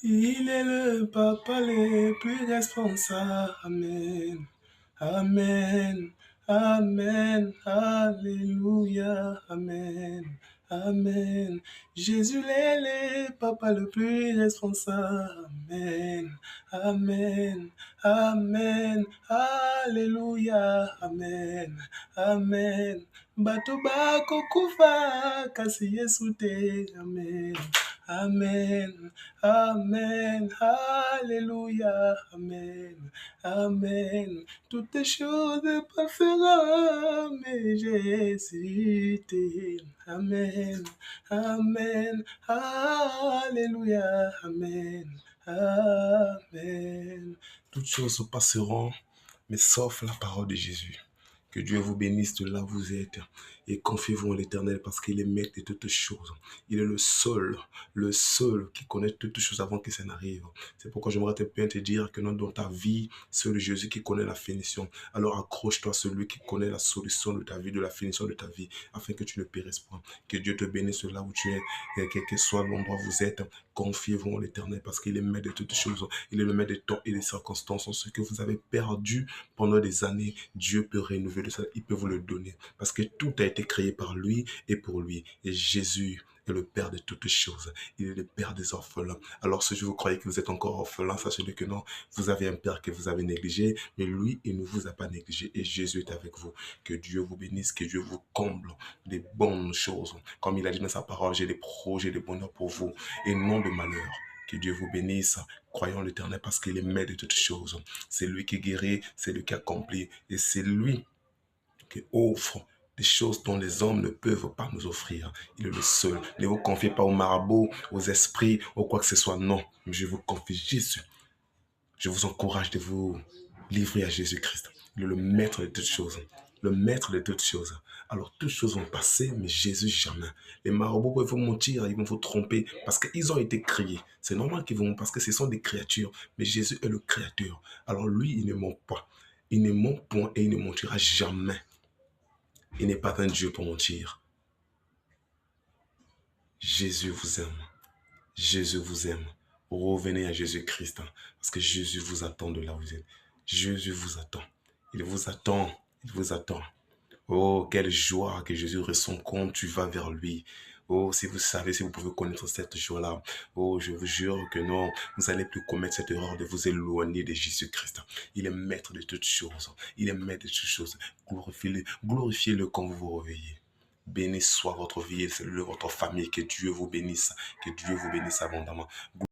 Il est le papa le plus responsable. Amen. Amen. Amen. Alléluia. Amen. Amen. Jésus est le papa le plus responsable. Amen. Amen. Amen. Alléluia. Amen. Amen. Bato bako kufa kasi Yesu te. Amen. Amen. Amen. Alléluia. Amen. Amen. Toutes choses passeront, mais Jésus t'aime. Amen. Amen. Alléluia. Amen. Amen. Toutes choses passeront, mais sauf la parole de Jésus. Que Dieu vous bénisse de là où vous êtes et confiez-vous en l'Éternel parce qu'il est maître de toutes choses. Il est le seul qui connaît toutes choses avant que ça n'arrive. C'est pourquoi j'aimerais bien te dire que dans ta vie, c'est le Jésus qui connaît la finition. Alors accroche-toi à celui qui connaît la solution de ta vie, de la finition de ta vie, afin que tu ne périsses pas. Que Dieu te bénisse là où tu es, et quel que soit l'endroit où vous êtes. Confiez-vous en l'Éternel parce qu'il est maître de toutes choses. Il est le maître des temps et des circonstances. Ce que vous avez perdu pendant des années, Dieu peut renouveler ça, il peut vous le donner. Parce que tout a été créé par lui et pour lui. Et Jésus est le Père de toutes choses. Il est le Père des orphelins. Alors si vous croyez que vous êtes encore orphelin, sachez-le que non. Vous avez un Père que vous avez négligé, mais lui, il ne vous a pas négligé. Et Jésus est avec vous. Que Dieu vous bénisse, que Dieu vous comble des bonnes choses. Comme il a dit dans sa parole, j'ai des projets de bonheur pour vous et non de malheur. Que Dieu vous bénisse. Croyons l'Éternel parce qu'il est maître de toutes choses. C'est lui qui guérit, c'est lui qui accomplit et c'est lui qui offre des choses dont les hommes ne peuvent pas nous offrir. Il est le seul. Ne vous confiez pas aux marabouts, aux esprits, ou quoi que ce soit. Non, je vous confie Jésus. Je vous encourage de vous livrer à Jésus-Christ. Il est le maître de toutes choses. Le maître de toutes choses. Alors, toutes choses vont passer, mais Jésus jamais. Les marabouts peuvent vous mentir, ils vont vous tromper parce qu'ils ont été créés. C'est normal qu'ils vont, parce que ce sont des créatures. Mais Jésus est le créateur. Alors, lui, il ne ment pas. Il ne ment point et il ne mentira jamais. Il n'est pas un Dieu pour mentir. Jésus vous aime. Jésus vous aime. Revenez à Jésus-Christ parce que Jésus vous attend de là où vous êtes. Jésus vous attend. Il vous attend. Il vous attend. Oh, quelle joie que Jésus ressent quand tu vas vers lui. Oh, si vous savez, si vous pouvez connaître cette joie-là. Oh, je vous jure que non, vous n'allez plus commettre cette erreur de vous éloigner de Jésus-Christ. Il est maître de toutes choses. Il est maître de toutes choses. Glorifiez-le quand vous vous réveillez. Béni soit votre vie et votre famille. Que Dieu vous bénisse. Que Dieu vous bénisse abondamment.